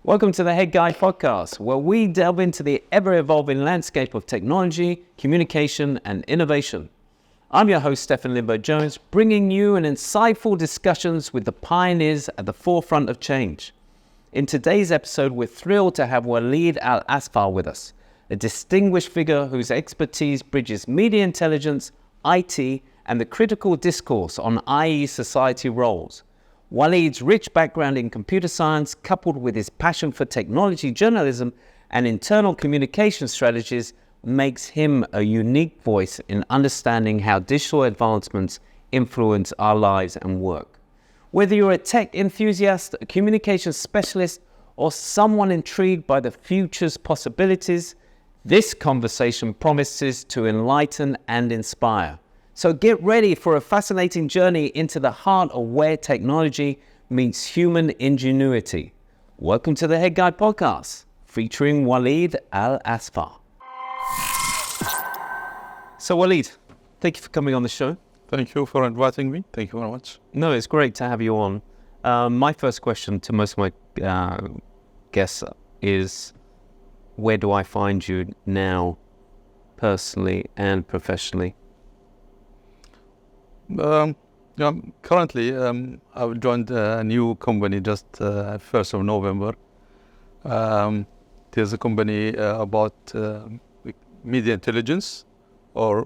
Welcome to the Head Guy podcast, where we delve into the ever-evolving landscape of technology, communication, and innovation. I'm your host, Stefan Lindberg-Jones, bringing you an insightful discussions with the pioneers at the forefront of change. In today's episode, we're thrilled to have Waleed AlAsfar with us, a distinguished figure whose expertise bridges media intelligence, IT, and the critical discourse on IE society roles. Waleed's rich background in computer science, coupled with his passion for technology journalism and internal communication strategies, makes him a unique voice in understanding how digital advancements influence our lives and work. Whether you're a tech enthusiast, a communications specialist, or someone intrigued by the future's possibilities, this conversation promises to enlighten and inspire. So get ready for a fascinating journey into the heart of where technology meets human ingenuity. Welcome to the Head Guy podcast, featuring Waleed AlAsfar. So Waleed, thank you for coming on the show. Thank you for inviting me. Thank you very much. No, it's great to have you on. My first question to most of my guests is, where do I find you now, personally and professionally? Currently, I've joined a new company just 1st of November. There's a company about media intelligence, or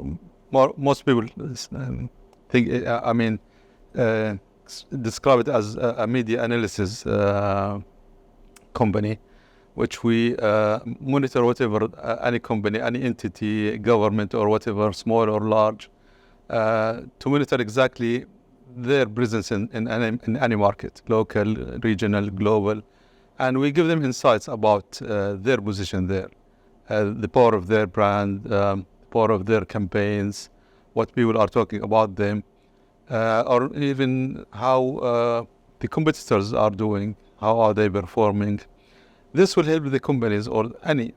most people describe it as a media analysis company, which we monitor whatever any company, any entity, government or whatever, small or large, to monitor exactly their presence in any market, local, regional, global, and we give them insights about their position there, the power of their brand, power of their campaigns, what people are talking about them, or even how the competitors are doing, how are they performing. This will help the companies or any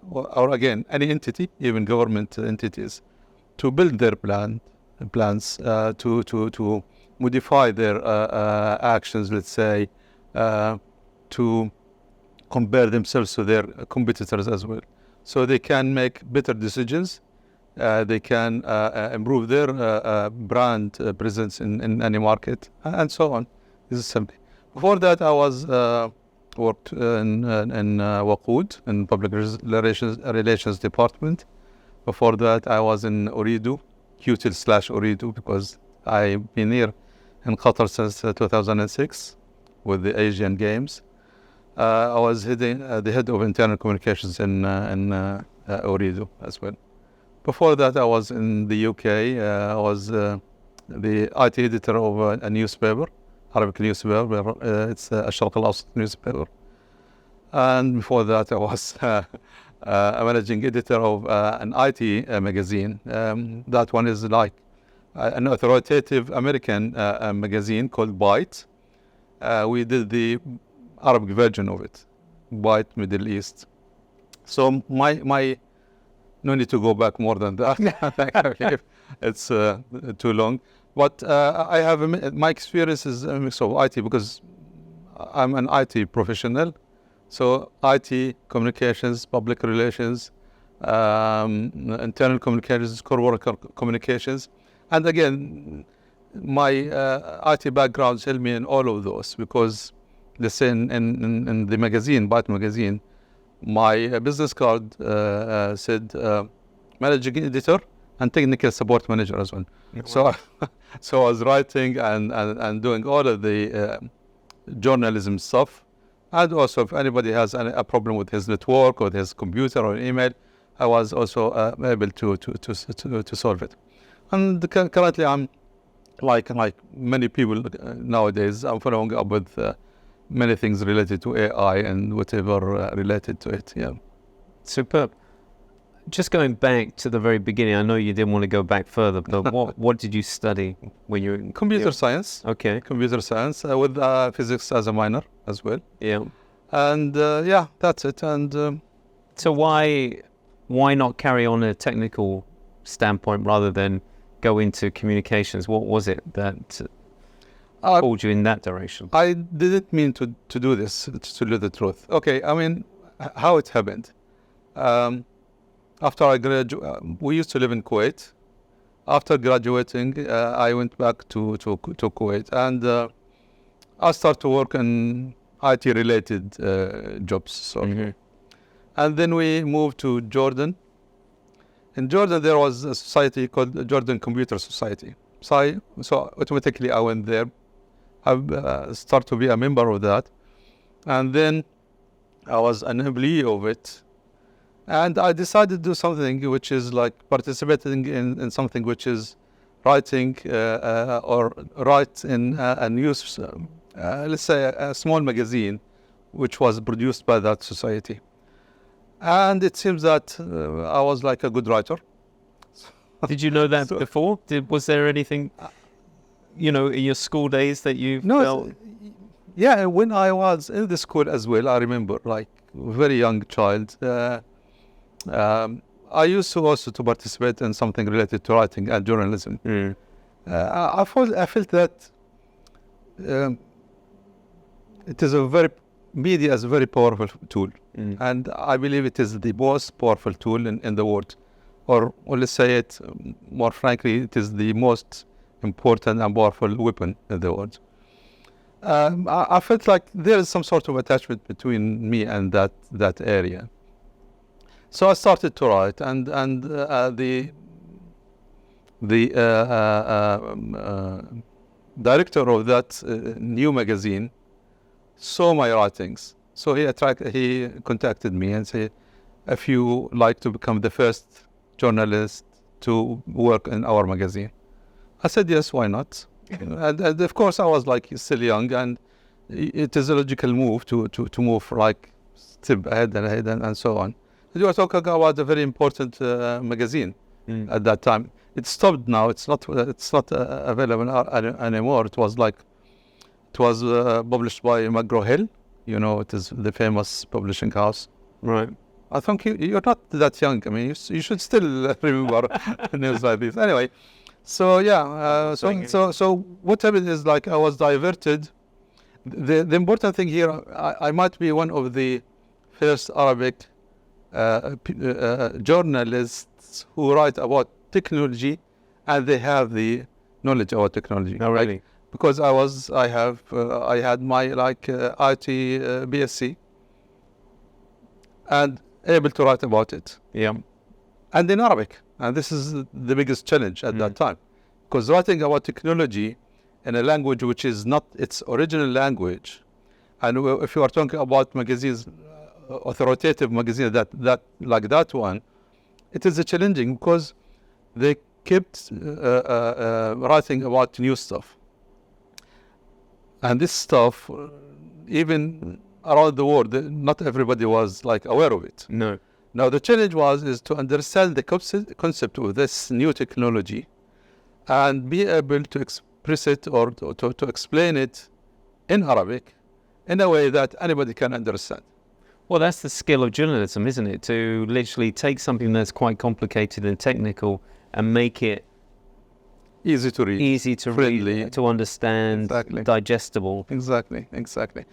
entity, even government entities, to build their plans, to modify their actions, let's say, to compare themselves to their competitors as well. So they can make better decisions, they can improve their brand presence in any market, and so on. This is something. Before that, I was worked in Waqood, in Public Relations Department. Before that, I was in Ooredoo, QTIL/Ooredoo, because I've been here in Qatar since 2006 with the Asian Games. I was the head of internal communications in Ooredoo as well. Before that, I was in the UK. I was the IT editor of a newspaper, Arabic newspaper. It's a Sharq al-Awsat newspaper. And before that, I was a managing editor of an IT magazine. That one is like an authoritative American magazine called Byte. We did the Arabic version of it, Byte Middle East. So my no need to go back more than that. It's too long. But I have my experience is a mix of IT, because I'm an IT professional. So IT, communications, public relations, internal communications, co-worker communications. And again, my IT backgrounds help me in all of those, because let's say in the magazine, Byte magazine, my business card said managing editor and technical support manager as well. Wow. So I was writing and doing all of the journalism stuff. And also, if anybody has a problem with his network or his computer or email, I was also able to solve it. And currently, I'm like many people nowadays, I'm following up with many things related to AI and whatever related to it. Yeah. Superb. Just going back to the very beginning, I know you didn't want to go back further, but what did you study when you were in computer science? Okay. Computer science with physics as a minor as well. Yeah. And that's it. And so why not carry on a technical standpoint rather than go into communications? What was it that pulled you in that direction? I didn't mean to do this, to tell you the truth. Okay, I mean, how it happened. After I graduated, we used to live in Kuwait. After graduating, I went back to Kuwait, and I started to work in IT-related jobs. So. And then we moved to Jordan. In Jordan, there was a society called the Jordan Computer Society. So automatically I went there. I started to be a member of that. And then I was an employee of it. And I decided to do something which is like participating in something which is writing or write in a news, let's say a small magazine, which was produced by that society. And it seems that I was like a good writer. Did you know that before? Was there anything, in your school days that you felt? Yeah, when I was in the school as well, I remember, like very young child, I used to also to participate in something related to writing and journalism. I felt that it is media is a very powerful tool. And I believe it is the most powerful tool in the world. Or let's say it more frankly, it is the most important and powerful weapon in the world. I felt like there is some sort of attachment between me and that area. So I started to write, and the director of that new magazine saw my writings. So he contacted me and said, if you like to become the first journalist to work in our magazine. I said, yes, why not? and of course, I was like still young, and it is a logical move to move like step ahead and so on. You are talking about a very important magazine at that time. It stopped now. It's not available anymore. It was published by McGraw-Hill. It is the famous publishing house. Right. I think you're not that young. I mean, you should still remember news like this. Anyway, so yeah. So what happened is like I was diverted. The important thing here, I might be one of the first Arabic journalists who write about technology, and they have the knowledge about technology. Oh, really? Because I had my IT BSc and able to write about it. Yeah. And in Arabic. And this is the biggest challenge at that time. Because writing about technology in a language which is not its original language, and if you are talking about magazines, authoritative magazines like that one, it is challenging because they kept writing about new stuff. And this stuff, even around the world, not everybody was like aware of it. No. Now the challenge is to understand the concept of this new technology and be able to express it or to explain it in Arabic in a way that anybody can understand. Well, that's the skill of journalism, isn't it? To literally take something that's quite complicated and technical and make it easy to read, friendly, to understand, exactly. Digestible. Exactly.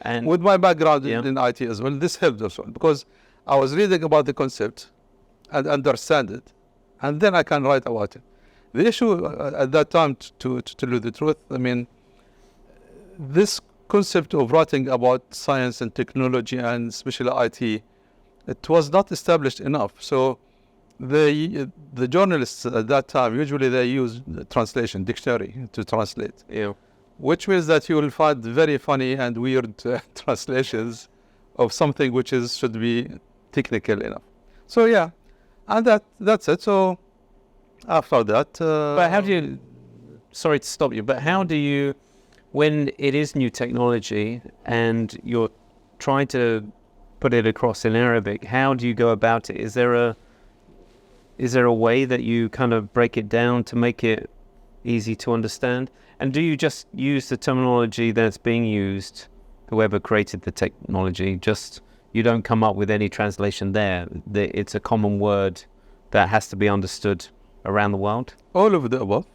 And with my background in IT as well, this helped also because I was reading about the concept and understand it, and then I can write about it. The issue at that time, to tell you the truth, I mean, this concept of writing about science and technology and especially IT, it was not established enough. So the journalists at that time, usually they use translation, dictionary to translate. Yeah. Which means that you will find very funny and weird translations of something which should be technical enough. So yeah, and that's it. So after that... but how do you... Sorry to stop you, but how do you... When it is new technology and you're trying to put it across in Arabic, how do you go about it? Is there a way that you kind of break it down to make it easy to understand? And do you just use the terminology that's being used, whoever created the technology, just you don't come up with any translation there? It's a common word that has to be understood around the world? All of the above.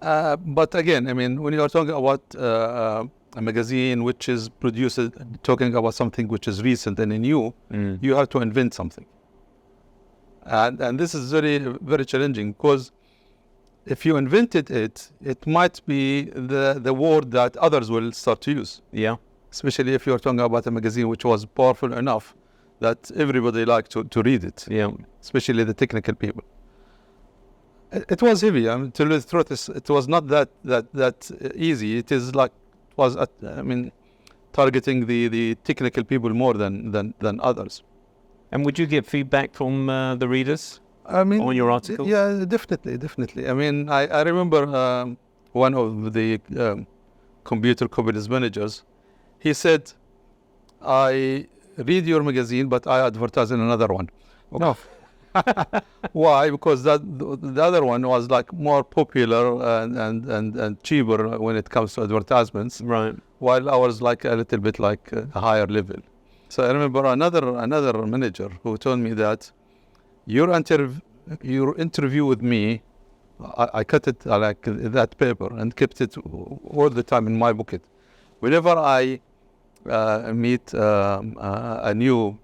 But again, I mean, when you are talking about a magazine which is produced, talking about something which is recent and new, you have to invent something. And this is very, very challenging, because if you invented it, it might be the word that others will start to use. Yeah. Especially if you're talking about a magazine which was powerful enough that everybody liked to read it. Yeah. Especially the technical people. It was heavy. I mean, to tell you the truth, it was not that easy. It is like, targeting the technical people more than others. And would you get feedback from the readers on your article? Yeah, definitely. I mean, I remember one of the computer companies managers. He said, "I read your magazine, but I advertise in another one." No. Why? Because the other one was like more popular and cheaper when it comes to advertisements. Right. While ours like a little bit like a higher level. So I remember another manager who told me that your interview with me, I cut it like that paper and kept it all the time in my pocket. Whenever I meet a new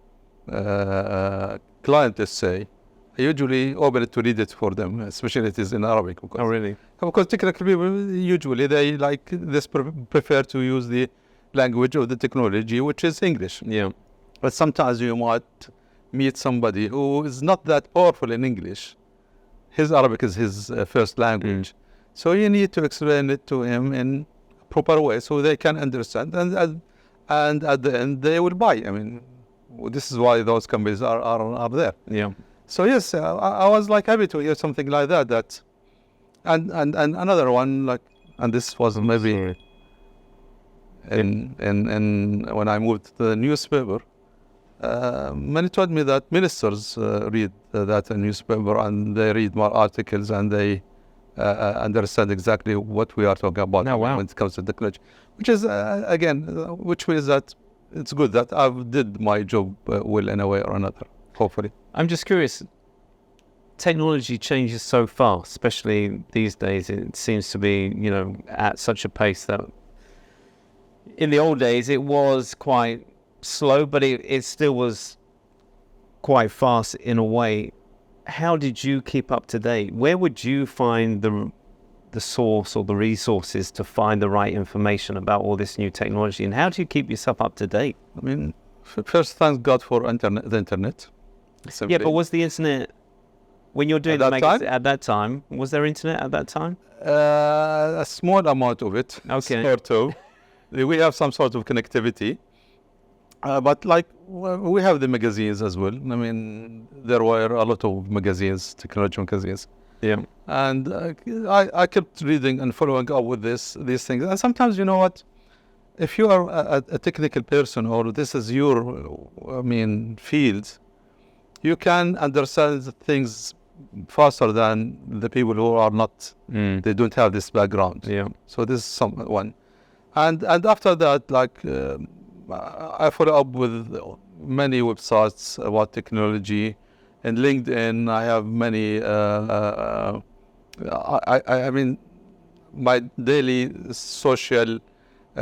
client, let's say, I usually open it to read it for them, especially it is in Arabic. Oh, really? Because technical people, usually they prefer to use the language of the technology, which is English. Yeah. But sometimes you might meet somebody who is not that powerful in English. His Arabic is his first language. So you need to explain it to him in a proper way so they can understand. And at the end, they will buy. I mean, this is why those companies are there. Yeah. So yes, I was like happy to hear something like that. And another one, like, and this was maybe in when I moved to the newspaper, many told me that ministers read that newspaper and they read more articles and they understand exactly what we are talking about when it comes to technology. Which is which means that it's good that I did my job well in a way or another, hopefully. I'm just curious. Technology changes so fast, especially these days. It seems to be, at such a pace that in the old days it was quite slow, but it still was quite fast in a way. How did you keep up to date? Where would you find the source or the resources to find the right information about all this new technology? And how do you keep yourself up to date? I mean, first, thank God for the internet. Simply. Yeah, but was the internet, when you're doing at the magazine time? at that time, was there internet at that time? A small amount of it. Okay. Sort of. We have some sort of connectivity. But like, we have the magazines as well. I mean, there were a lot of magazines, technology magazines. Yeah. And I kept reading and following up with these things. And sometimes, you know what? If you are a technical person or this is your, field, you can understand things faster than the people who are not, they don't have this background. Yeah. So this is one. And after that, like, I follow up with many websites about technology. And LinkedIn, I have many, my daily social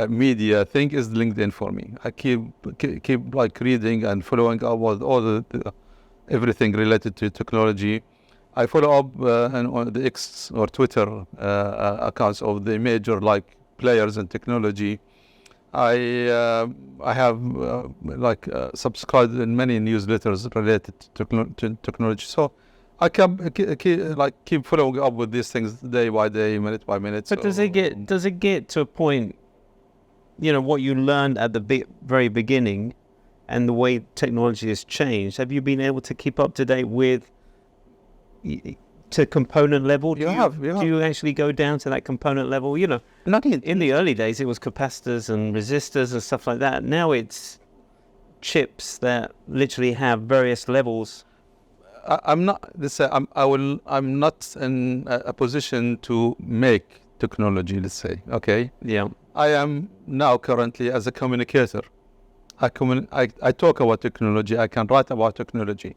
media thing is LinkedIn for me. I keep like reading and following up with all everything related to technology. I follow up on the X or Twitter accounts of the major like players in technology. I have subscribed in many newsletters related to technology. So I keep following up with these things day by day, minute by minute. But does it get to a point, what you learned at the very beginning and the way technology has changed? Have you been able to keep up to date with to component level? Do you actually go down to that component level? Not in the early days, it was capacitors and resistors and stuff like that. Now it's chips that literally have various levels. I'm not in a position to make technology, let's say. Okay. Yeah. I am now currently as a communicator. I talk about technology. I can write about technology,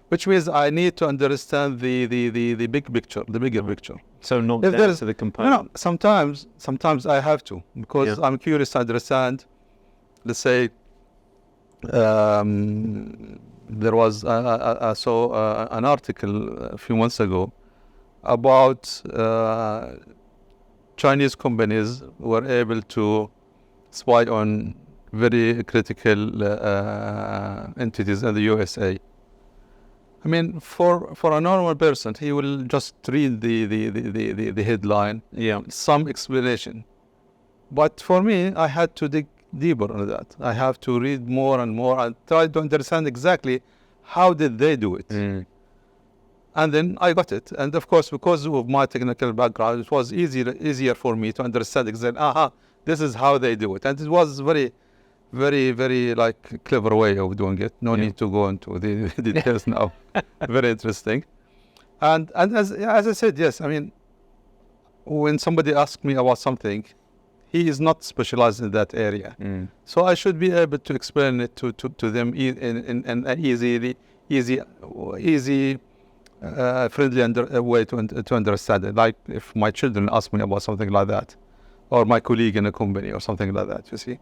which means I need to understand the big picture, the bigger picture. So not If down there's to the no, component. sometimes I have to, because I'm curious to understand. Let's say there was I saw an article a few months ago about Chinese companies were able to spy on very critical entities in the USA. I mean, for a normal person, he will just read the headline, some explanation. But for me, I had to dig deeper on that. I have to read more and more and try to understand exactly how did they do it. And then I got it. And of course, because of my technical background, it was easier for me to understand exactly, this is how they do it. And it was very, very like clever way of doing it. No need to go into the details now. Very interesting. And as I said, yes, I mean, when somebody asks me about something, he is not specialized in that area. So I should be able to explain it to them in an easy, friendly way to understand it. Like if my children ask me about something like that, or my colleague in a company or something like that, you see.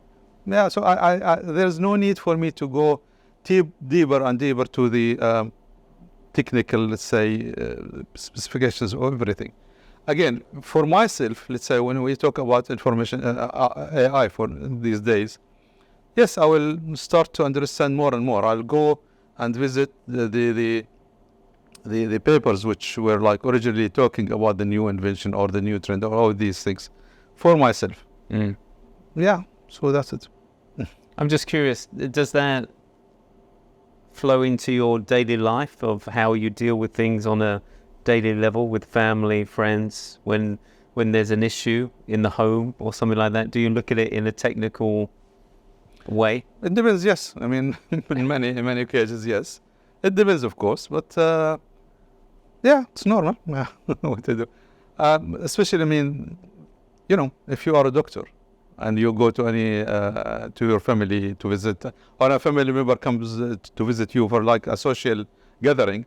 Yeah, so I there's no need for me to go deeper and deeper to the technical, let's say, specifications of everything. Again, for myself, let's say when we talk about information AI for these days, yes, I will start to understand more and more. I'll go and visit the papers which were like originally talking about the new invention or the new trend or all these things for myself. Yeah, so that's it. I'm just curious, does that flow into your daily life of how you deal with things on a daily level with family, friends, when there's an issue in the home or something like that? Do you look at it in a technical way? It depends, yes. I mean, in many occasions, yes. It depends, of course, but yeah, it's normal. What to do. Especially, I mean, you know, if you are a doctor and you go to any to your family to visit, or a family member comes to visit you for like a social gathering,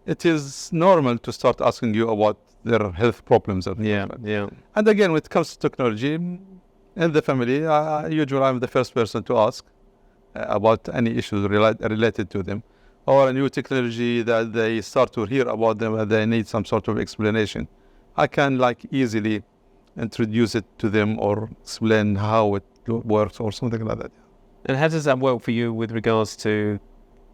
it is normal to start asking you about their health problems. Yeah. And again, when it comes to technology, in the family, usually I'm the first person to ask about any issues related to them, or a new technology that they start to hear about them and they need some sort of explanation. I can like easily introduce it to them or explain how it works or something like that. And how does that work for you with regards to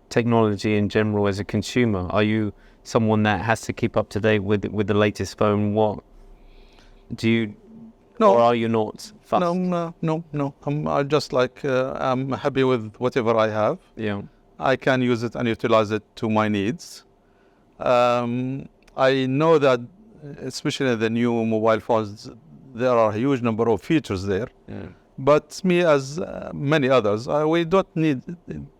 technology in general as a consumer? Are you someone that has to keep up to date with the latest phone? What do you? No. Or are you not fussed? No. I'm just like I'm happy with whatever I have. Yeah. I can use it and utilize it to my needs. I know that, especially the new mobile phones, there are a huge number of features there. Yeah. But me, as many others, we don't need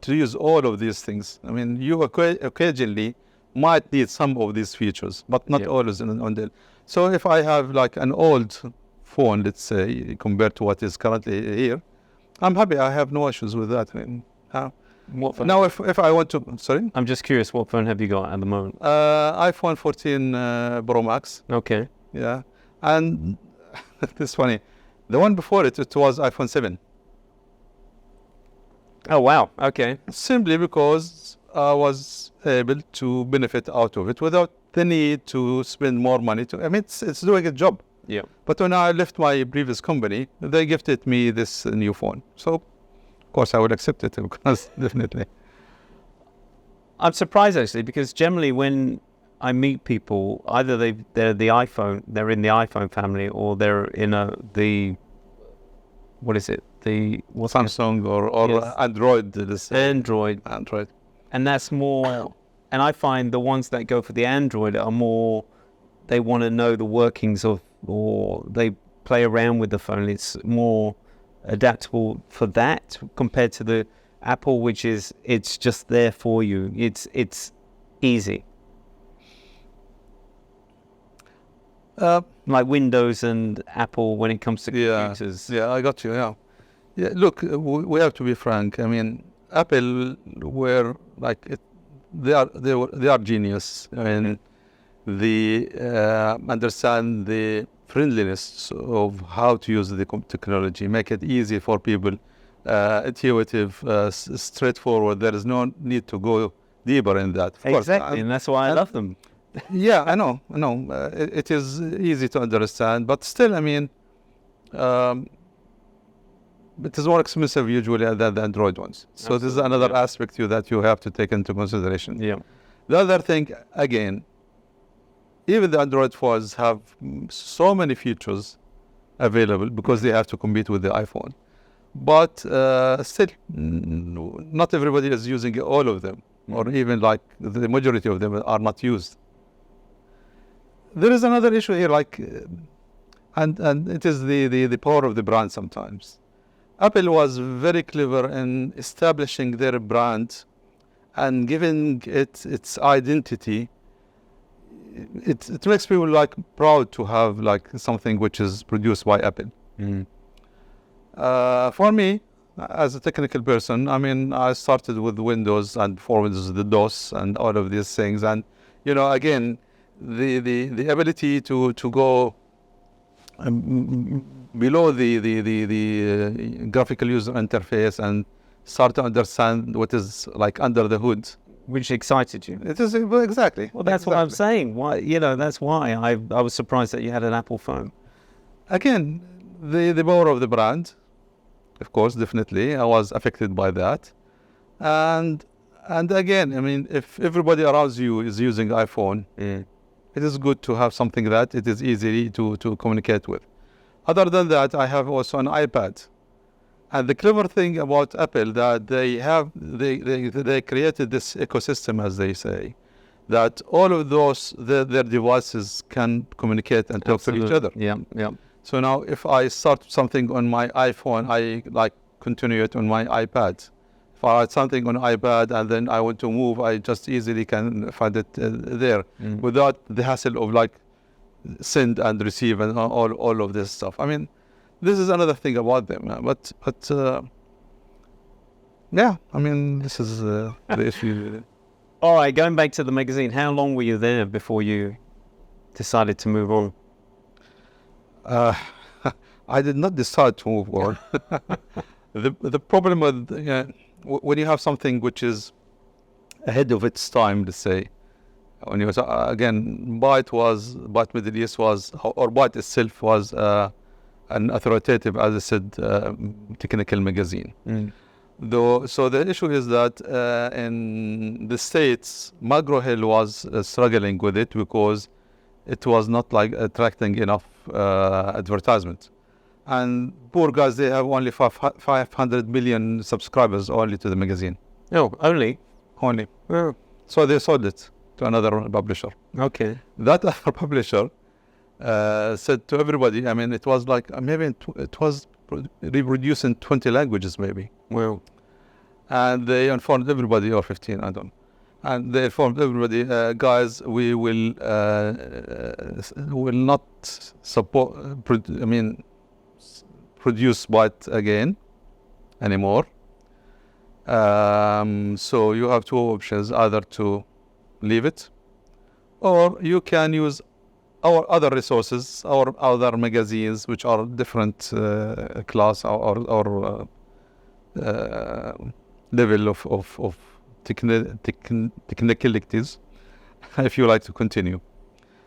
to use all of these things. I mean, you occasionally might need some of these features, but not always on the. So if I have like an old phone, let's say, compared to what is currently here, I'm happy. I have no issues with that. I mean, What phone? now, if I want to, sorry? I'm just curious, what phone have you got at the moment? iPhone 14 Pro Max. Okay. Yeah. And it's funny. The one before it was iPhone 7. Oh, wow. Okay. Simply because I was able to benefit out of it without the need to spend more money. I mean, it's doing a job. Yeah. But when I left my previous company, they gifted me this new phone. So, of course, I would accept it because definitely. I'm surprised actually, because generally when I meet people, either they're in the iPhone family, or they're in Samsung or Yes. Android. Android. And that's more, and I find the ones that go for the Android are more, they want to know the workings of, or they play around with the phone. It's more adaptable for that compared to the Apple, which is, it's just there for you. It's easy. Like Windows and Apple when it comes to computers. Yeah, I got you. Yeah. Look, we have to be frank. I mean, Apple were like they are genius. I mean, understand the friendliness of how to use the technology, make it easy for people, intuitive, straightforward. There is no need to go deeper in that. Of course, Exactly, and that's why I love them. yeah, I know. It is easy to understand, but still, I mean, it is more expensive usually than the Android ones. So this is another aspect that you have to take into consideration. Yeah. The other thing, again, even the Android phones have so many features available because they have to compete with the iPhone. But still, not everybody is using all of them, or even like the majority of them are not used. There is another issue here, like, and it is the power of the brand sometimes. Apple was very clever in establishing their brand and giving it its identity. It makes people like proud to have like something which is produced by Apple. For me, as a technical person, I mean, I started with Windows, and before Windows, the DOS and all of these things. And, you know, again, the ability to go below the graphical user interface and start to understand what is like under the hood. Which excited you? It is exactly. Well, that's what I'm saying. Why, you know, that's why I was surprised that you had an Apple phone. Again, the power of the brand, of course, definitely. I was affected by that. And again, I mean, if everybody around you is using iPhone, it is good to have something that it is easy to communicate with. Other than that, I have also an iPad. And the clever thing about Apple that they created this ecosystem, as they say, that all of those their devices can communicate and talk to each other. Yeah, yeah. So now, if I start something on my iPhone, I like continue it on my iPad. If I write something on iPad and then I want to move, I just easily can find it there without the hassle of like send and receive and all of this stuff. I mean, this is another thing about them. But yeah, I mean, this is the issue. All right, going back to the magazine, how long were you there before you decided to move on? I did not decide to move on. The problem with when you have something which is ahead of its time, let's say, when you again, Byte Middle East was, or Byte itself was an authoritative, as I said, technical magazine. Though, so the issue is that in the States, McGraw-Hill was struggling with it because it was not like attracting enough advertisement. And poor guys, they have only 500 million subscribers only to the magazine. Oh, only? Only. Oh. So they sold it to another publisher. Okay. That other publisher said to everybody, I mean, it was like, maybe it was reproduced in 20 languages maybe. Well. And they informed everybody, or 15, I don't know. And they informed everybody, guys, we will not support, produce Byte again anymore. So you have two options, either to leave it, or you can use our other resources, our other magazines, which are different class or level of technicalities, if you like to continue.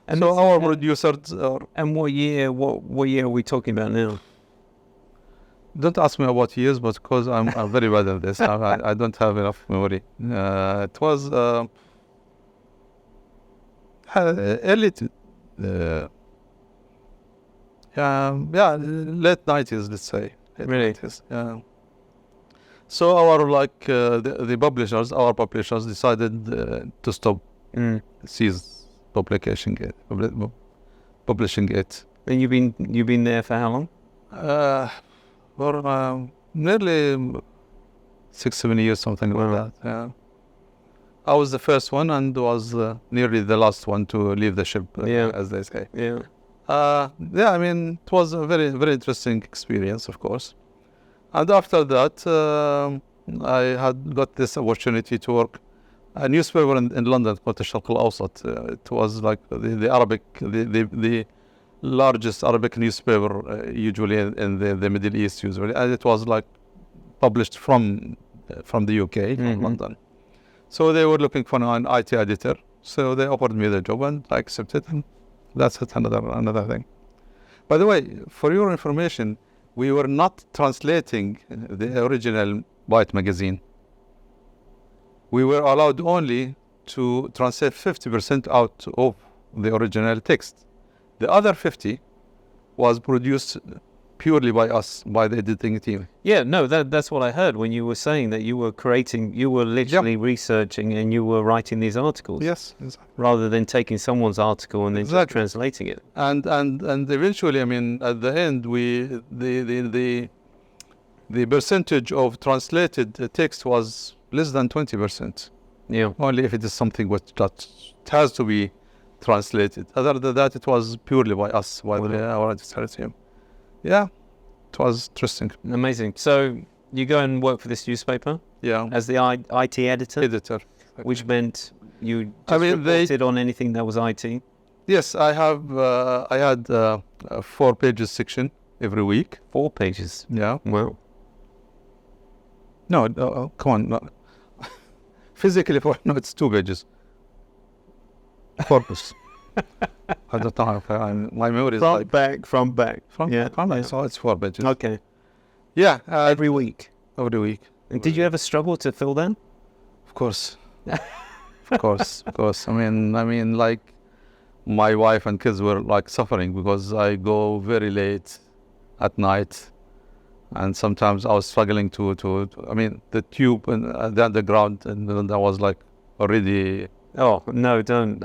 And so our producers are... And what year are we talking about now? Don't ask me about years, but because I'm very bad at this. I don't have enough memory. It was early late 90s, let's say. Really? 90s, yeah. So our the publishers, our publishers decided to stop, cease publishing it. And you've been there for how long? For nearly 6-7 years, something like that. Yeah. I was the first one and was nearly the last one to leave the ship, as they say. Yeah. I mean, it was a very, very interesting experience, of course. And after that, I had got this opportunity to work a newspaper in London called الشرق الأوسط. It was like the Arabic, the largest Arabic newspaper usually in the Middle East usually, and it was like published from the UK, from London. So they were looking for an IT editor. So they offered me the job and I accepted, and that's it, another thing. By the way, for your information, we were not translating the original Byte magazine. We were allowed only to translate 50% out of the original text. The other 50 was produced purely by us, by the editing team. Yeah, no, that's what I heard when you were saying that you were literally researching and you were writing these articles. Yes, exactly. Rather than taking someone's article and then just translating it. And eventually, I mean, at the end, the percentage of translated text was less than 20%. Yeah. Only if it is something that has to be translated. Other than that, it was purely by us, by our editorial team. Yeah, it was interesting. Amazing. So you go and work for this newspaper? Yeah. As the IT editor? Editor. Which meant you just reported on anything that was IT? Yes, I had a 4 pages section every week. 4 pages? Yeah. Wow. No, come on. No. Physically, no, it's 2 pages. 4 pages. I don't know if my memory is front back. Front back, so it's 4 pages. Okay. Yeah. Every week? Every week. And did you ever struggle to fill them? Of course. Of course. I mean, like, my wife and kids were like suffering because I go very late at night. And sometimes I was struggling to I mean, the tube and the underground, and I was like already... Oh, no, don't.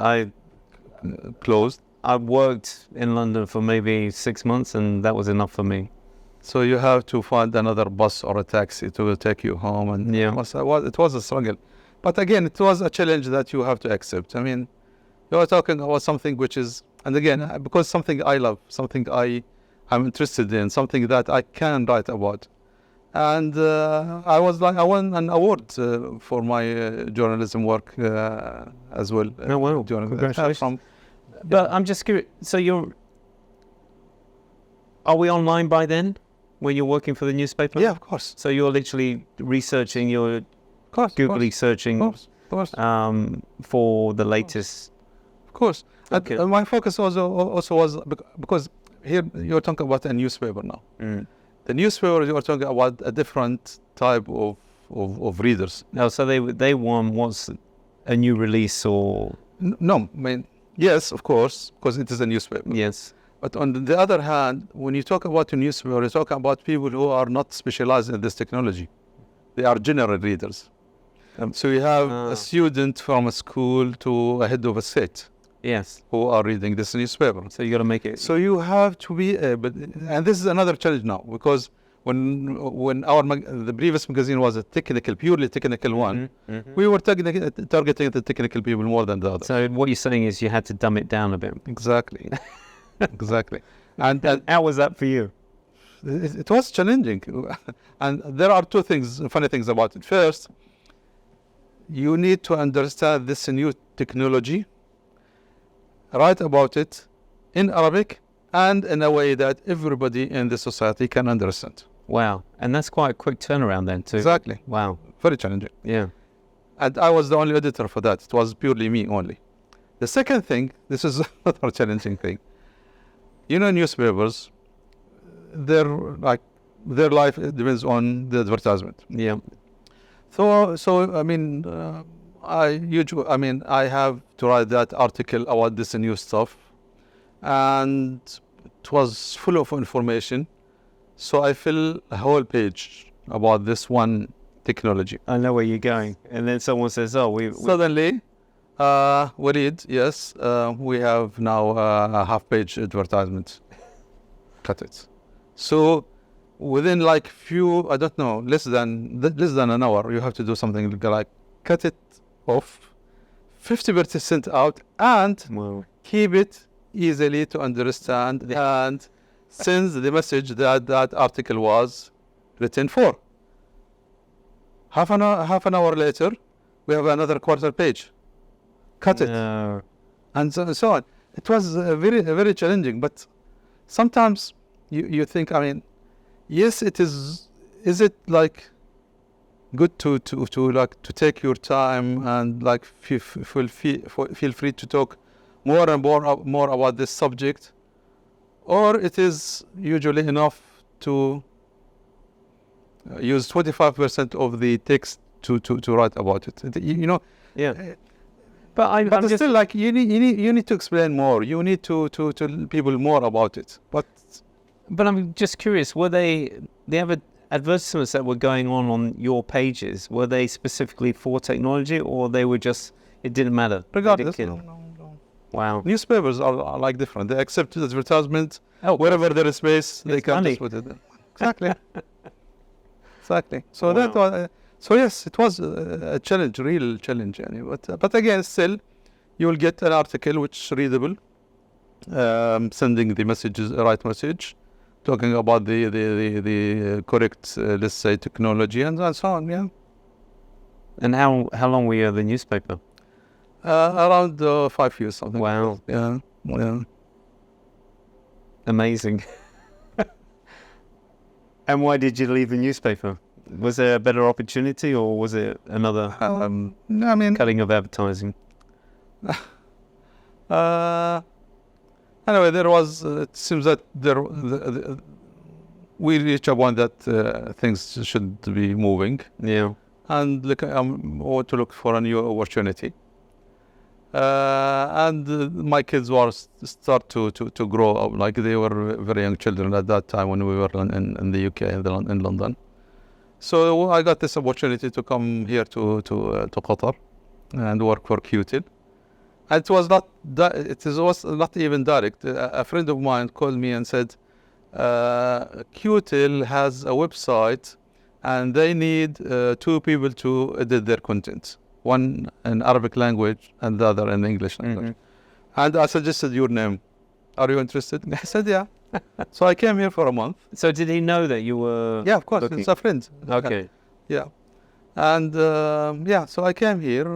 Closed. I worked in London for maybe 6 months and that was enough for me. So you have to find another bus or a taxi to take you home, and it was a struggle. But again, it was a challenge that you have to accept. I mean, you are talking about something which is, and again, because something I love, something I'm interested in, something that I can write about. And I won an award for my journalism work as well. Oh, wow. Congratulations. But I'm just curious, so are we online by then, when you're working for the newspaper? Yeah, of course. So you're literally researching, you're Googly searching for the latest... Of course. Okay. And my focus also was, because here you're talking about a newspaper now. The newspaper, you're talking about a different type of readers. No, so they want what's a new release or... No, I mean, yes, of course, because it is a newspaper. Yes. But on the other hand, when you talk about a newspaper, you're talking about people who are not specialized in this technology. They are general readers. So you have a student from a school to a head of a state. Yes. Who are reading this newspaper. So you got to make it. So you have to be able, and this is another challenge now, because when the previous magazine was a purely technical one, we were targeting the technical people more than the others. So what you're saying is you had to dumb it down a bit. Exactly. Exactly. And how was that for you? It was challenging. And there are 2 funny things about it. First, you need to understand this new technology, write about it in Arabic and in a way that everybody in the society can understand. Wow. And that's quite a quick turnaround then too. Exactly. Wow. Very challenging. Yeah. And I was the only editor for that. It was purely me only. The second thing, this is another challenging thing. You know, newspapers, their life depends on the advertisement. Yeah. So I mean, I have to write that article about this new stuff, and it was full of information. So I fill a whole page about this one technology. I know where you're going, and then someone says, "Oh, we suddenly, Waleed, yes, we have now a half-page advertisement. Cut it." So within like few, I don't know, less than an hour, you have to do something like cut it off, 50% out, and keep it easily to understand and send the message that article was written for. Half an hour later, We have another quarter page. Cut it. No. And so on. It was very challenging, but sometimes you think, I mean, yes, it is. Is it like good to take your time and like feel free to talk more and more about this subject, or it is usually enough to use 25% of the text to write about it. You know. Yeah. But I'm But just, still, like you need to explain more. You need to tell people more about it. But I'm just curious. Were the advertisements that were going on your pages, were they specifically for technology, or they were just, it didn't matter? regardless, They didn't care? no. Wow. Newspapers are like different. They accept advertisement Oh, wherever there is space. They It's can money. just put it in. Exactly. Exactly. So Wow. that was. So yes, it was a challenge, real challenge. But again, still, you will get an article which is readable, sending the messages, right message, talking about the correct, let's say, technology and so on. Yeah. And how long were you at the newspaper? Around 5 years, something. Wow. Yeah. Yeah. Amazing. And why did you leave the newspaper? Was there a better opportunity, or was it another I mean, cutting of advertising? anyway, there was. It seems that we reached a point that things should be moving, Yeah. and want to look for a new opportunity. And my kids were start to grow up. Like they were very young children at that time when we were in the UK, in London. So I got this opportunity to come here to Qatar and work for Qtil. And it was not even direct. A friend of mine called me and said, Qtil has a website and they need 2 people to edit their content. One in Arabic language and the other in English language. And I suggested your name. Are you interested? I said, yeah. So I came here for a month. So did he know that you were? Yeah, of course. looking? It's a friend. Okay. Yeah. And so I came here.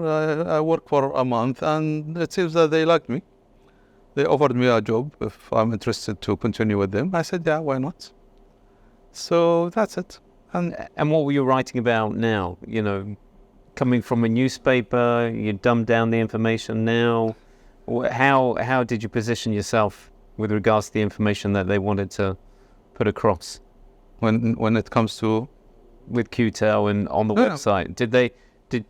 I worked for a month, and it seems that they liked me. They offered me a job if I'm interested to continue with them. I said, yeah, why not? So that's it. And what were you writing about now? You know, coming from a newspaper, you dumbed down the information now. How did you position yourself with regards to the information that they wanted to put across? When it comes to With Qtel and on the Yeah. website, did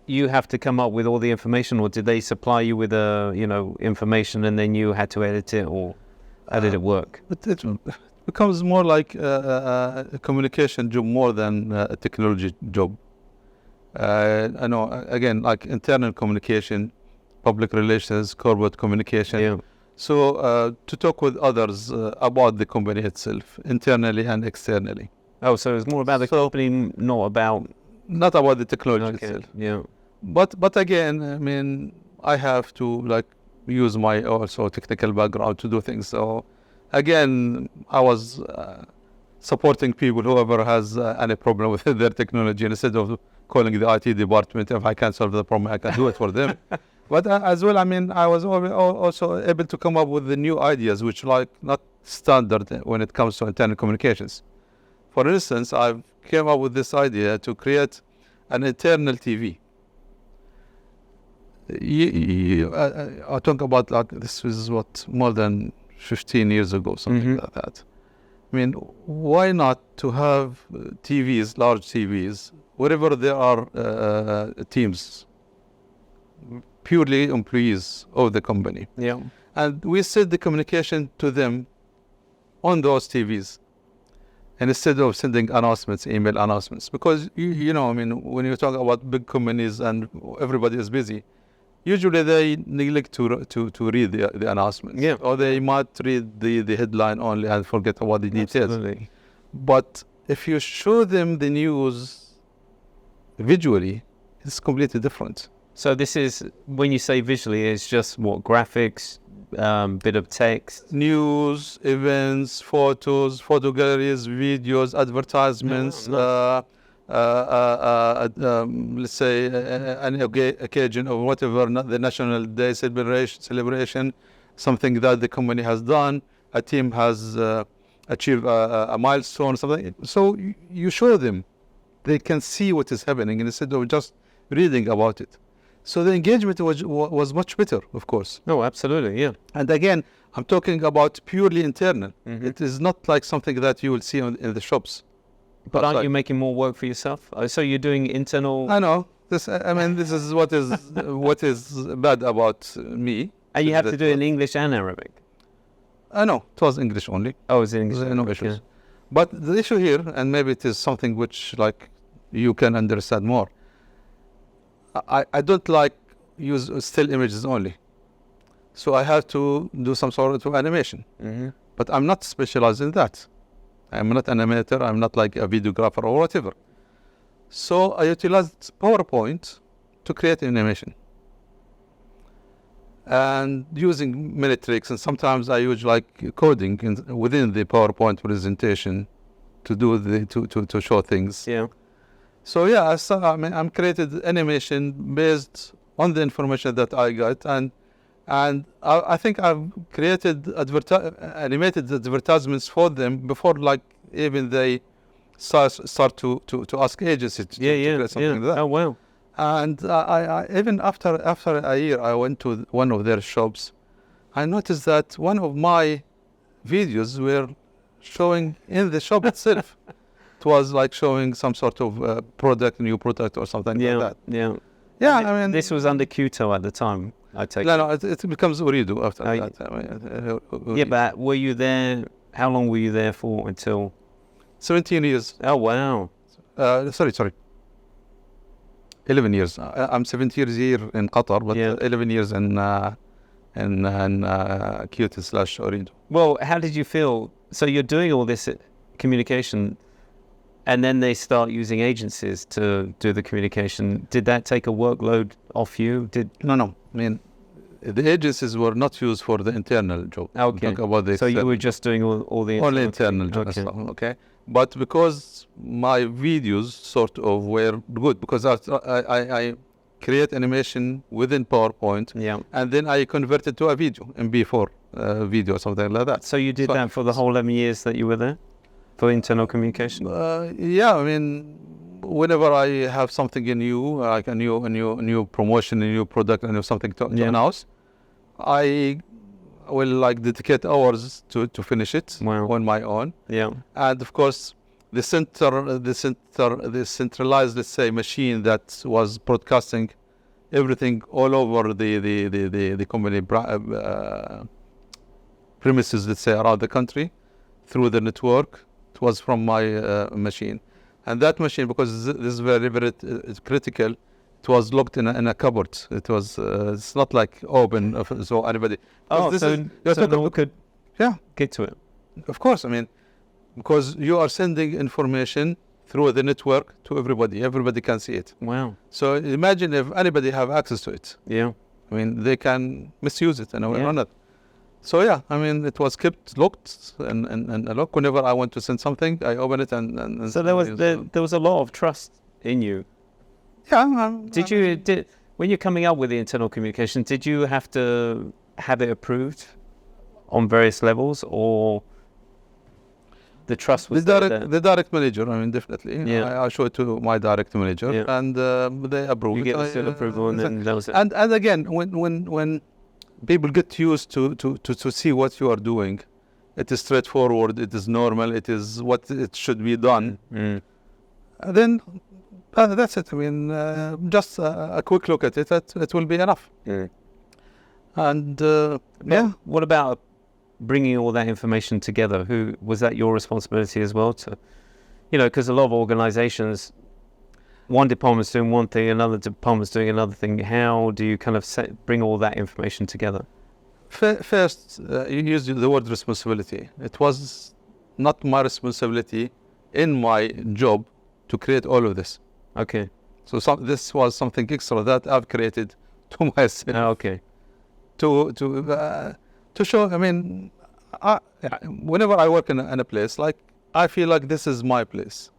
you have to come up with all the information, or did they supply you with information and then you had to edit it, or how did it work? it becomes more like a communication job more than a technology job. I know, again, like internal communication, public relations, corporate communication. Yeah. So to talk with others about the company itself, internally and externally. Oh, so it's more about the company, not about. Not about the technology Okay. itself. Yeah. But again, I mean, I have to like use my also technical background to do things. So again, I was supporting people, whoever has any problem with their technology, and instead of calling the IT department, if I can't solve the problem, I can do it for them. But as well, I mean, I was also able to come up with the new ideas, which like not standard when it comes to internal communications. For instance, I came up with this idea to create an internal TV. I talk about like this was more than 15 years ago, something like that. I mean, why not to have TVs, large TVs, wherever there are teams, purely employees of the company. Yeah. And we set the communication to them on those TVs. And instead of sending announcements, email announcements, because you know, I mean, when you talk about big companies and everybody is busy, usually they neglect to read the announcements. Yeah. Or they might read the headline only and forget about the details. Absolutely. But if you show them the news visually, it's completely different. So this is, when you say visually, it's just what, graphics, bit of text? News, events, photos, photo galleries, videos, advertisements, let's say, an occasion or whatever, the National Day celebration, something that the company has done, a team has achieved a milestone, something. So you show them, they can see what is happening instead of just reading about it. So the engagement was much better, of course. Oh, absolutely, yeah. And again, I'm talking about purely internal. It is not like something that you will see in the shops. But aren't you making more work for yourself? So you're doing internal... I know. This is what is bad about me. And you have to do it in English and Arabic? I know. It was English only. Oh, it's in English. There's no issues. Yeah. But the issue here, and maybe it is something which like you can understand more. I don't like use still images only. So I have to do some sort of animation. But I'm not specialized in that. I'm not an animator. I'm not like a videographer or whatever. So I utilized PowerPoint to create animation. And using many tricks, and sometimes I use like coding within the PowerPoint presentation to do to show things. Yeah. So yeah, I'm created animation based on the information that I got, and I think I've created animated advertisements for them before, like even they start to ask agencies to create something like that. Oh wow! And I even after a year, I went to one of their shops. I noticed that one of my videos were showing in the shop itself. It was like showing some sort of new product or something like that. Yeah. Yeah, I mean, this was under Qatari at the time, I take it. No, it becomes Uridu after that. Yeah, but were you there? How long were you there for until? 17 years. Oh wow! Sorry. 11 years. I'm 17 years here in Qatar, but 11 years in Qatari/Uridu. Well, how did you feel? So you're doing all this communication, and then they start using agencies to do the communication. Did that take a workload off you? No. I mean, the agencies were not used for the internal job. Okay. So you were just doing all the only internal job stuff. Okay. But because my videos sort of were good, because I create animation within PowerPoint, and then I converted to a video, MP4 video, something like that. So you did that for the whole 11 years that you were there? For internal communication? Yeah, I mean, whenever I have something new, like a new promotion, a new product, a new something to announce, I will like dedicate hours to finish it on my own. Yeah. And of course, the centralized, let's say, machine that was broadcasting everything all over the company premises, let's say, around the country through the network. It was from my machine, and that machine, because this is very, very critical, it was locked in a cupboard. It was it's not like open, so anybody. Oh, so no one could get to it. Of course, I mean, because you are sending information through the network to everybody. Everybody can see it. Wow. So imagine if anybody have access to it. Yeah. I mean, they can misuse it and run it. So yeah, I mean, it was kept locked and locked. Whenever I want to send something, I open it and so there was a lot of trust in you. Yeah. When you're coming up with the internal communication, did you have to have it approved on various levels, or the trust was the direct manager? I mean, definitely. Yeah. I show it to my direct manager, and they approve. You get the seal approval, and then that was it. And again, when people get used to see what you are doing, it is straightforward. It is normal. It is what it should be done. Then that's it. I mean, just a quick look at it. It will be enough. And what about bringing all that information together? Was that your responsibility as well? Because a lot of organizations, one department's doing one thing, another department's doing another thing. How do you kind of bring all that information together? First, you used the word responsibility. It was not my responsibility in my job to create all of this. Okay. So this was something extra that I've created to myself. Okay. To show, I mean, whenever I work in a place, like, I feel like this is my place.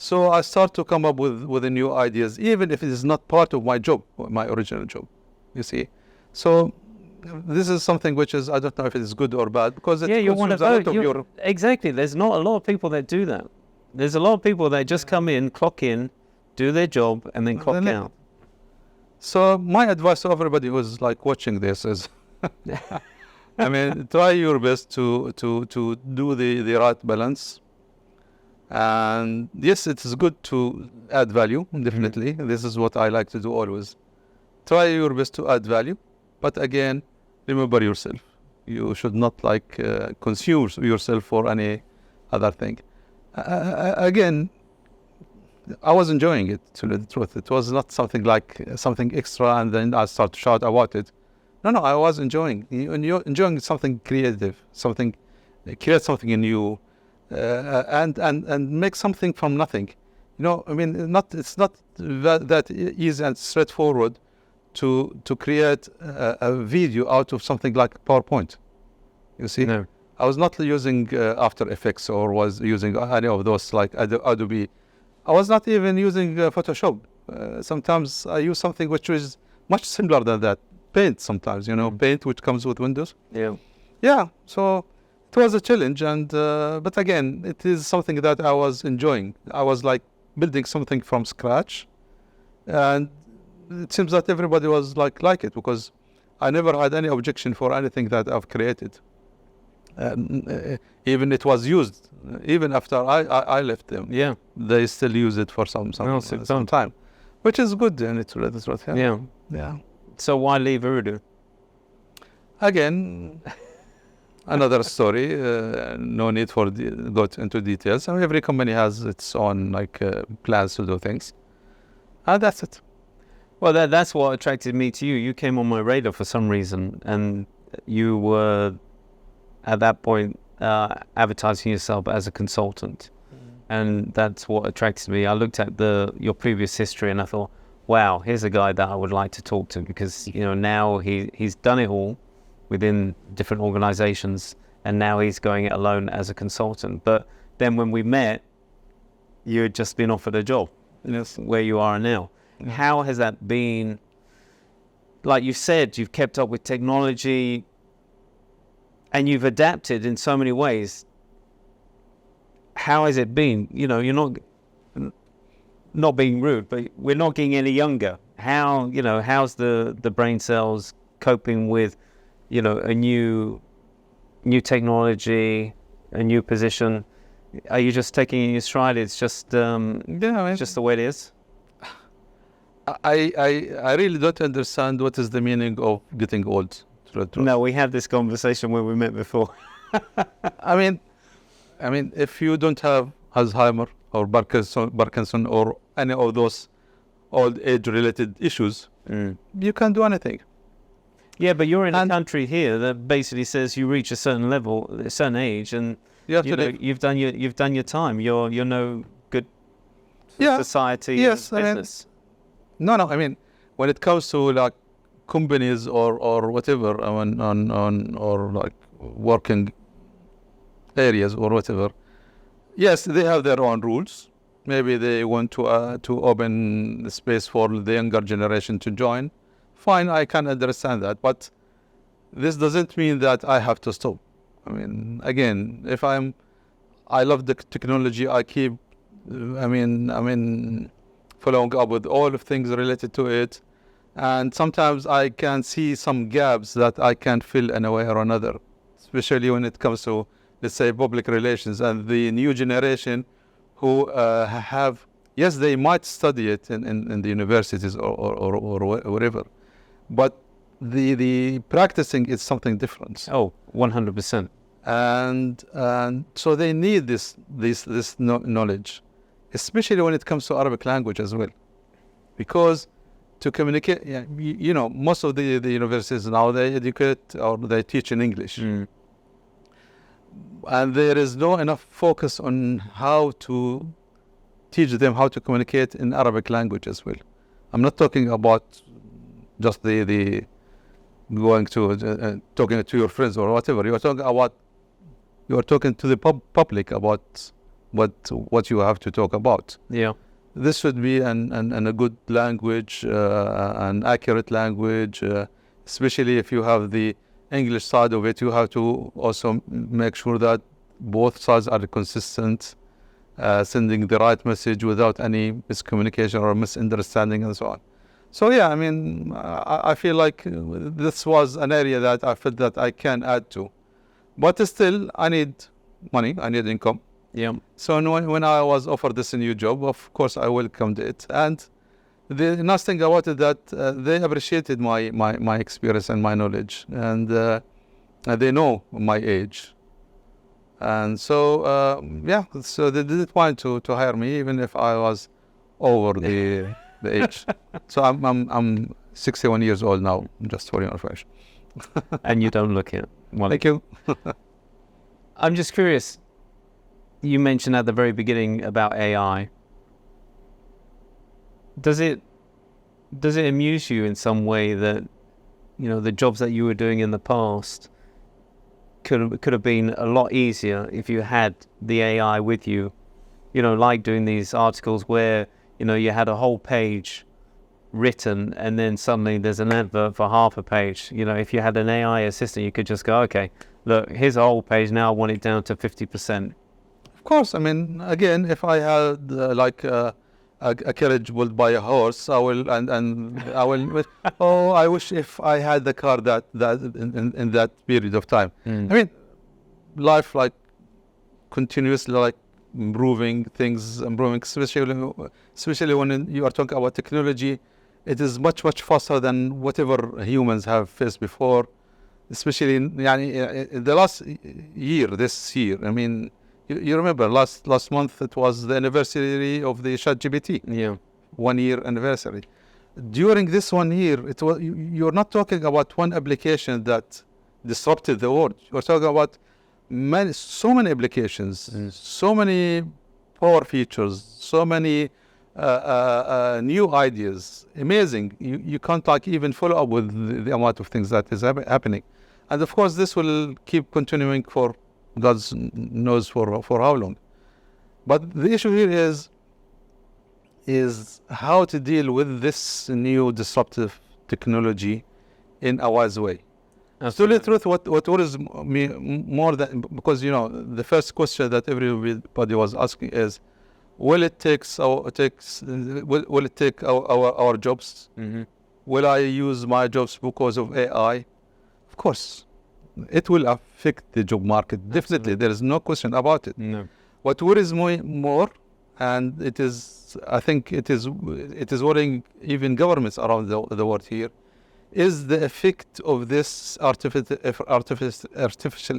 So I start to come up with the new ideas, even if it is not part of my job, my original job. You see, so this is something which is, I don't know if it is good or bad, because it you want to consumes a lot vote. of your. Exactly. There's not a lot of people that do that. There's a lot of people that just come in, clock in, do their job, and then clock out. So my advice to everybody who's like watching this is, I mean, try your best to do the right balance. And yes, it is good to add value, definitely. This is what I like to do always. Try your best to add value, but again, remember yourself. You should not like consume yourself for any other thing. Again, I was enjoying it, to tell the truth. It was not something like something extra and then I start to shout about it. No, I was enjoying something creative, create something new, and make something from nothing. You know, I mean, it's not that easy and straightforward to create a video out of something like PowerPoint. You see, No. I was not using After Effects or was using any of those like Adobe. I was not even using Photoshop. Sometimes I use something which is much simpler than that. Paint sometimes, Paint which comes with Windows. Yeah. Yeah, so it was a challenge, and but again, it is something that I was enjoying. I was like building something from scratch, and it seems that everybody was like it, because I never had any objection for anything that I've created. Even it was used, even after I left them. Yeah. They still use it for some time, which is good. And it's right. Yeah. So why leave Urdu? Again, another story. No need for go into details. I mean, every company has its own plans to do things, and that's it. Well, that's what attracted me to you. You came on my radar for some reason, and you were at that point advertising yourself as a consultant, and that's what attracted me. I looked at your previous history and I thought, wow, here's a guy that I would like to talk to, because now he's done it all within different organizations, and now he's going it alone as a consultant. But then when we met, you had just been offered a job. Yes. Where you are now. Yeah. How has that been? Like you said, you've kept up with technology and you've adapted in so many ways. How has it been? You're not being rude, but we're not getting any younger. How's the brain cells coping with, a new technology, a new position? Are you just taking it in your stride? It's just it's just the way it is. I really don't understand what is the meaning of getting old. No, we had this conversation when we met before. I mean, if you don't have Alzheimer or Parkinson or any of those old age-related issues, you can't do anything. Yeah, but you're in a country here that basically says you reach a certain level, a certain age, and you've done your time. You're no good for society. Yes, and business. No. I mean, when it comes to companies or whatever, or like working areas or whatever, yes, they have their own rules. Maybe they want to open the space for the younger generation to join. Fine, I can understand that, but this doesn't mean that I have to stop. I mean, again, if I love the technology, I keep, following up with all of things related to it. And sometimes I can see some gaps that I can fill in a way or another, especially when it comes to, let's say, public relations and the new generation who they might study it in the universities or wherever, but the practicing is something different. Oh, 100%. And so they need this knowledge, especially when it comes to Arabic language as well, because to communicate, most of the universities now, they educate or they teach in English. And there is no enough focus on how to teach them how to communicate in Arabic language as well. I'm not talking about just the going to talking to your friends or whatever. You're talking to the public about what you have to talk about. Yeah. This should be an a good language, an accurate language, especially if you have the English side of it. You have to also make sure that both sides are consistent, sending the right message without any miscommunication or misunderstanding and so on. So yeah, I mean, I feel like this was an area that I felt that I can add to. But still, I need money, I need income. Yeah. So when I was offered this new job, of course I welcomed it. And the nice thing about it that they appreciated my experience and my knowledge, and they know my age. And so yeah, so they didn't want to hire me even if I was over the age. So I'm 61 years old now, just for your information. And you don't look it. Well, Thank you. I'm just curious. You mentioned at the very beginning about AI. Does it amuse you in some way that, you know, the jobs that you were doing in the past could have been a lot easier if you had the AI with you? You know, like doing these articles where, you know, you had a whole page written and then suddenly there's an advert for half a page. You know, if you had an AI assistant, you could just go, okay, look, here's a whole page, now I want it down to 50%. Of course, I mean, again, if I had like a carriage pulled by a horse, I will, and I will. Oh, I wish if I had the car that in that period of time. I mean, life like continuously like improving, things improving, especially when you are talking about technology. It is much faster than whatever humans have faced before, especially in the last year. This year, I mean. You remember last month it was the anniversary of the ChatGPT. Yeah. 1 year anniversary. During this 1 year, it was you're not talking about one application that disrupted the world. You're talking about so many applications, so many power features, so many new ideas. Amazing. You can't like even follow up with the amount of things that is happening. And of course, this will keep continuing for God knows for how long. But the issue here is how to deal with this new disruptive technology in a wise way. To tell the truth, what worries me more than, because you know the first question that everybody was asking is, will it take our jobs? Mm-hmm. Will I use my jobs because of AI? Of course. It will affect the job market. Definitely, there is no question about it. No. What worries me more, and I think it is worrying even governments around the world here, is the effect of this artificial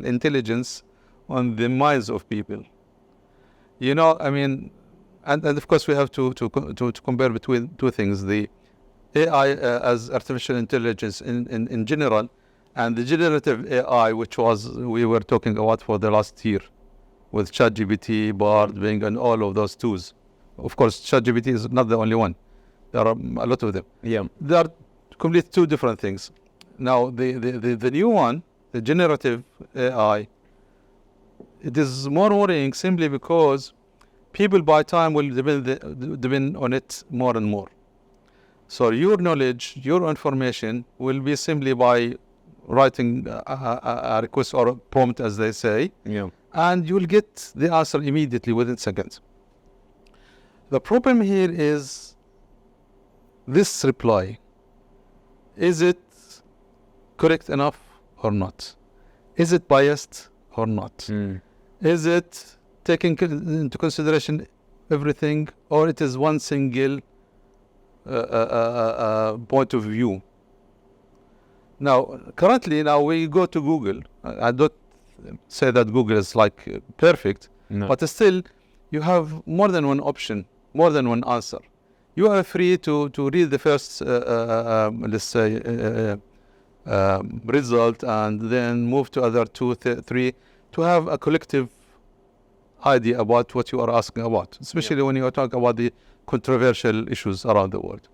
intelligence on the minds of people. You know, I mean, and of course we have to compare between two things: the AI as artificial intelligence in general, and the generative AI, which we were talking about for the last year, with ChatGPT, Bard, Bing, and all of those tools. Of course, ChatGPT is not the only one. There are a lot of them. Yeah. They are completely two different things. Now, the new one, the generative AI, it is more worrying simply because people by time will depend on it more and more. So your knowledge, your information will be simply by writing a request or a prompt, as they say, and you'll get the answer immediately within seconds. The problem here is this reply. Is it correct enough or not? Is it biased or not? Is it taking into consideration everything, or it is one single point of view? Now, currently, we go to Google. I don't say that Google is like perfect, but still, you have more than one option, more than one answer. You are free to read the first, let's say, result, and then move to other two, three, to have a collective idea about what you are asking about, especially when you are talking about the controversial issues around the world.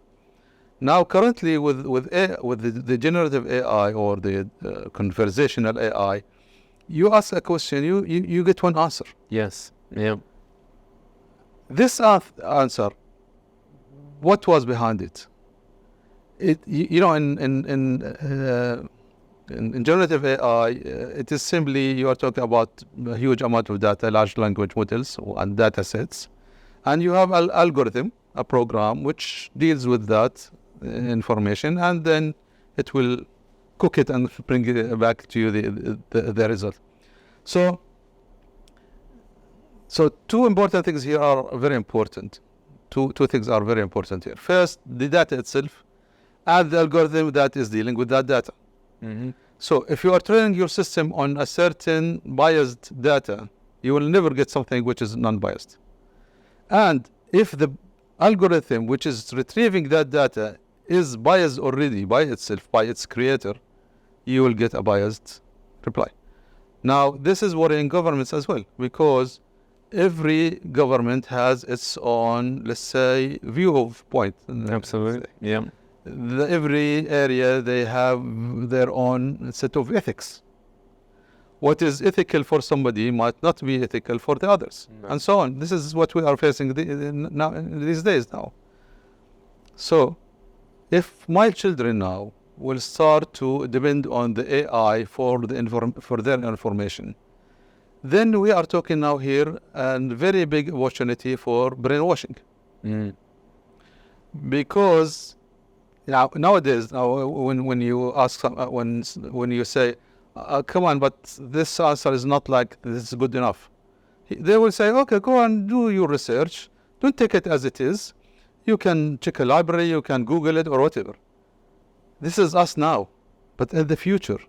Now, currently, with the generative AI or the conversational AI, you ask a question, you get one answer. Yes. Yeah. This answer, what was behind it? You know, in generative AI, it is simply you are talking about a huge amount of data, large language models and data sets, and you have an algorithm, a program which deals with that information, and then it will cook it and bring it back to you the result. So two important things here are very important. Two things are very important here. First, the data itself and the algorithm that is dealing with that data. Mm-hmm. So if you are training your system on a certain biased data, you will never get something which is non-biased. And if the algorithm which is retrieving that data is biased already by itself, by its creator, you will get a biased reply. Now, this is worrying governments as well, because every government has its own, let's say, view of point. Absolutely. Yeah. Every area, they have their own set of ethics. What is ethical for somebody might not be ethical for the others, and so on. This is what we are facing these days now. So, if my children now will start to depend on the AI for their information, then we are talking now here a very big opportunity for brainwashing. Because nowadays, when you ask when you say, come on, but this answer is not like this is good enough, they will say, okay, go and do your research. Don't take it as it is. You can check a library, you can Google it or whatever. This is us now, but in the future,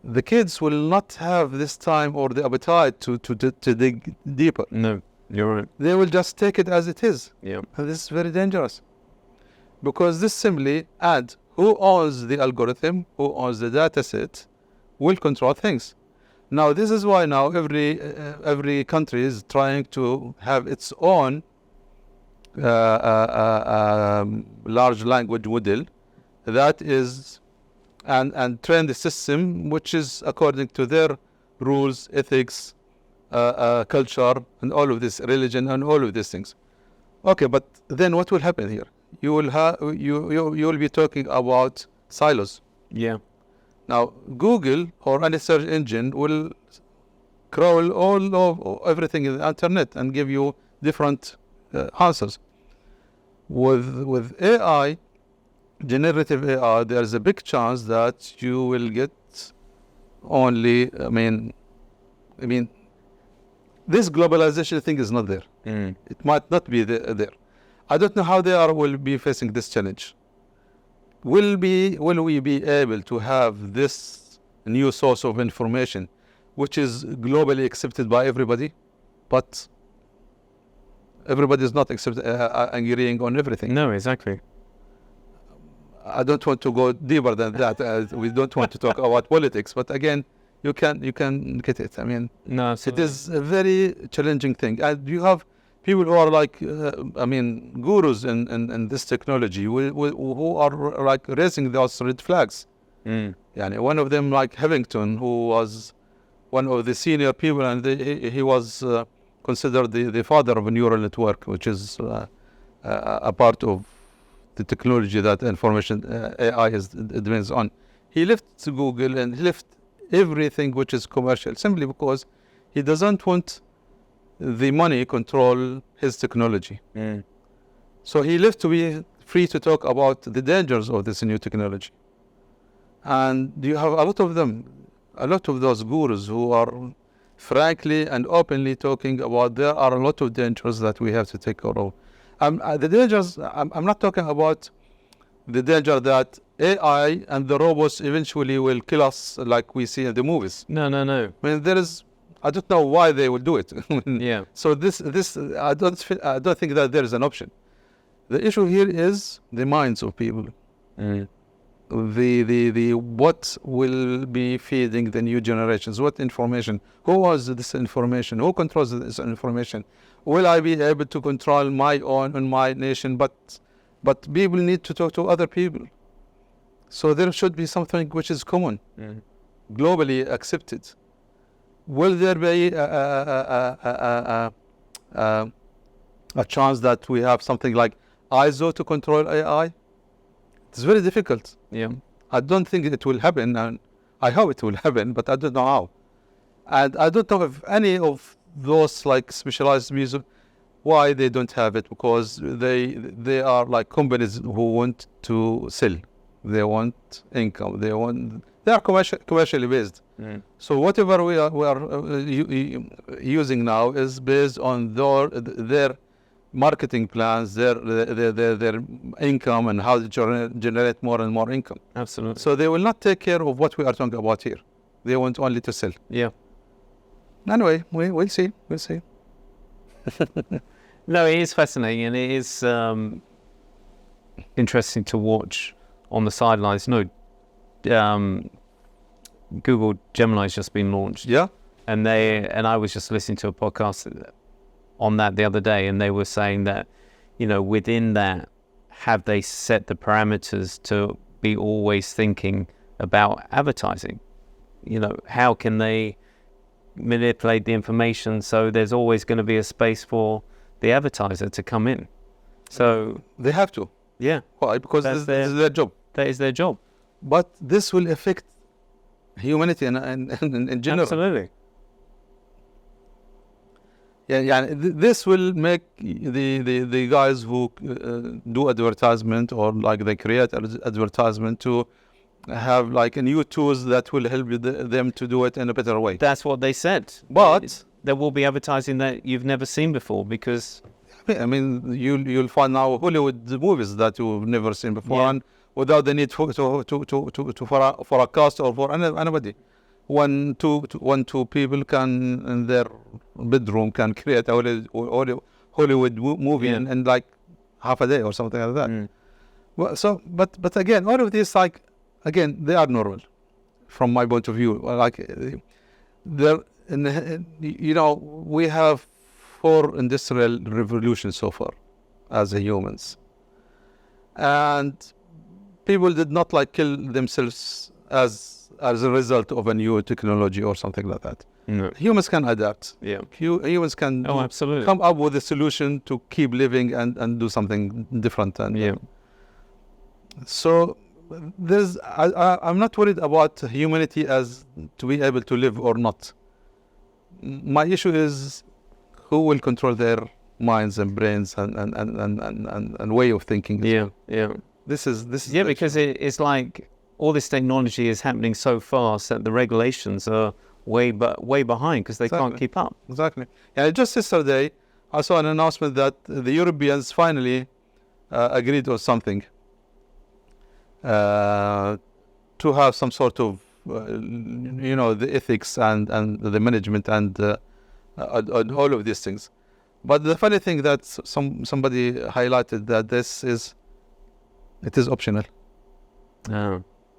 the kids will not have this time or the appetite to dig deeper. No, you're right. They will just take it as it is. Yeah. And this is very dangerous, because this simply adds who owns the algorithm, who owns the data set, will control things. Now, this is why now every country is trying to have its own large language model that is and train the system which is according to their rules, ethics, culture, and all of this, religion, and all of these things. Okay, but then what will happen here? You will be talking about silos. Yeah. Now, Google or any search engine will crawl all of everything in the internet and give you different answers. With AI, generative AI, there is a big chance that you will get only. I mean, this globalization thing is not there. It might not be there. I don't know how will be facing this challenge. Will we be able to have this new source of information, which is globally accepted by everybody, but everybody is not agreeing on everything? No, exactly. I don't want to go deeper than that. We don't want to talk about politics, but again, you can get it. I mean, no, absolutely. It is a very challenging thing. And you have people who are like, gurus in this technology who are like raising those red flags. Yani one of them, like Havington, who was one of the senior people, and he was considered the father of a neural network, which is a part of the technology that information AI depends on. He left Google and he left everything which is commercial simply because he doesn't want the money control his technology. So he left to be free to talk about the dangers of this new technology. And you have a lot of them, a lot of those gurus who are frankly and openly talking about there are a lot of dangers that we have to take care of. The dangers, I'm not talking about the danger that AI and the robots eventually will kill us like we see in the movies. No. I mean, I don't know why they will do it. Yeah. So this I don't think that there is an option. The issue here is the minds of people. The what will be feeding the new generations? What information? Who has this information? Who controls this information? Will I be able to control my own and my nation? But people need to talk to other people. So there should be something which is common, globally accepted. Will there be a chance that we have something like ISO to control AI? It's very difficult. Yeah. I don't think it will happen, and I hope it will happen, but I don't know how. And I don't know if any of those like specialized music, why they don't have it, because they are like companies who want to sell, they want income, they are commercially based. So whatever we are using now is based on their marketing plans, their income, and how to generate more and more income. Absolutely. So they will not take care of what we are talking about here. They want only to sell. Yeah. Anyway, we'll see. We'll see. No, it is fascinating, and it is interesting to watch on the sidelines. No, Google Gemini's just been launched. Yeah. And I was just listening to a podcast on that the other day, and they were saying that, within that, have they set the parameters to be always thinking about advertising? How can they manipulate the information so there's always going to be a space for the advertiser to come in? So they have to. Yeah. Why? Because this is their job. That is their job. But this will affect humanity in general. Absolutely. Yeah. This will make the guys who do advertisement, or like they create advertisement, to have like new tools that will help them to do it in a better way. That's what they said. But there will be advertising that you've never seen before, because I mean, you'll find now Hollywood movies that you've never seen before, and without the need for a cast or for anybody. Two people can in their bedroom can create a Hollywood movie in like half a day or something like that. Well, but again, all of this, like, again, they are normal from my point of view. Like, we have 4 industrial revolutions so far as humans, and people did not like kill themselves as a result of a new technology or something like that. No. Humans can adapt. Yeah. Humans can absolutely come up with a solution to keep living and do something different. And so I'm not worried about humanity as to be able to live or not. My issue is who will control their minds and brains and way of thinking. This is because it's like all this technology is happening so fast that the regulations are way behind, because they can't keep up. Exactly. Yeah, just yesterday I saw an announcement that the Europeans finally agreed on something to have some sort of the ethics and the management and all of these things. But the funny thing that somebody highlighted that it is optional.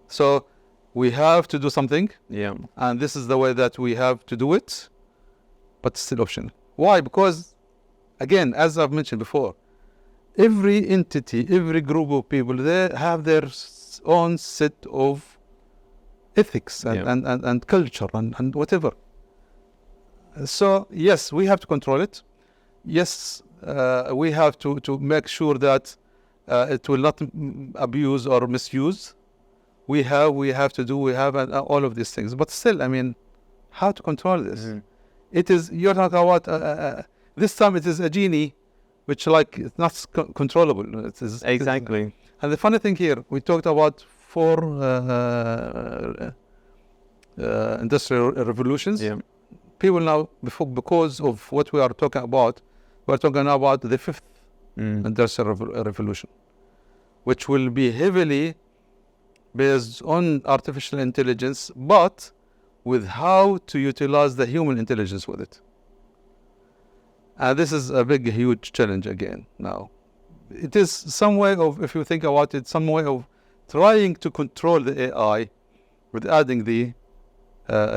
So we have to do something, and this is the way that we have to do it, but still optional. Why? Because, again, as I've mentioned before, every entity, every group of people, they have their own set of ethics and culture and whatever. So yes, we have to control it. Yes, we have to make sure that it will not abuse or misuse. We have all of these things, but still, I mean, how to control this? It is, you're talking about this time it is a genie, which like it's not controllable. Exactly. And the funny thing here, we talked about 4 industrial revolutions. People now, because of what we are talking about, we're talking about the 5th industrial revolution, which will be heavily based on artificial intelligence, but with how to utilize the human intelligence with it. And this is a big, huge challenge again now. It is some way of, if you think about it, some way of trying to control the AI with adding the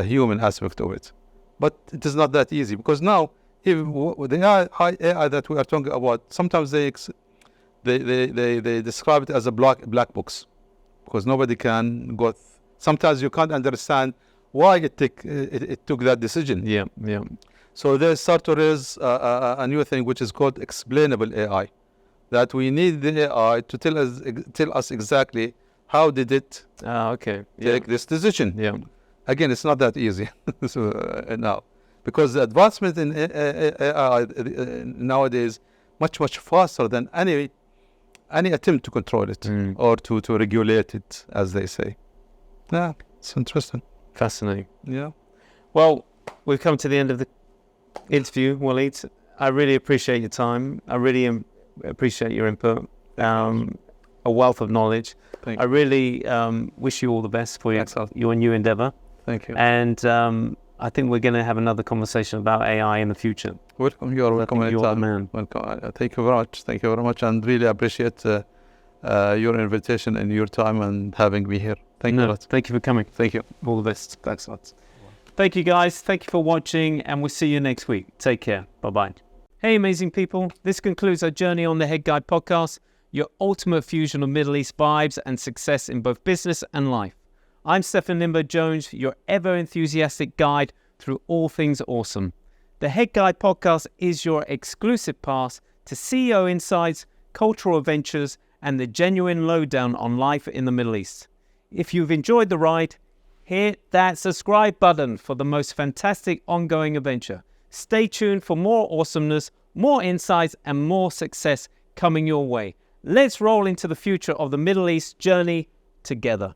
human aspect of it. But it is not that easy, because now, with the AI that we are talking about, sometimes they describe it as a black box, because nobody can go. Sometimes you can't understand why it took that decision. So they start to raise a new thing which is called explainable AI. That we need the AI to tell us exactly how did it Okay. take this decision. Yeah. Again, it's not that easy so, now, because the advancement in AI nowadays much faster than any attempt to control it or to regulate it, as they say. Yeah, it's interesting. Fascinating. Yeah. Well, we've come to the end of the interview, Waleed. I really appreciate your time. I really appreciate your input. A wealth of knowledge. Thank I you. really wish you all the best for your new endeavor. Thank you. And I think we're going to have another conversation about AI in the future. Welcome. You are welcome You're the anytime. man. Welcome. Thank you very much. Thank you very much, and really appreciate your invitation and your time and having me here. Thank you a lot. Thank you for coming. Thank you. All the best. Thanks a lot. Thank you, guys. Thank you for watching, and we'll see you next week. Take care. Bye-bye. Hey, amazing people. This concludes our journey on the Head Guide podcast, your ultimate fusion of Middle East vibes and success in both business and life. I'm Stefan Lindberg-Jones, your ever-enthusiastic guide through all things awesome. The Head Guide podcast is your exclusive pass to CEO insights, cultural adventures, and the genuine lowdown on life in the Middle East. If you've enjoyed the ride, hit that subscribe button for the most fantastic ongoing adventure. Stay tuned for more awesomeness, more insights, and more success coming your way. Let's roll into the future of the Middle East journey together.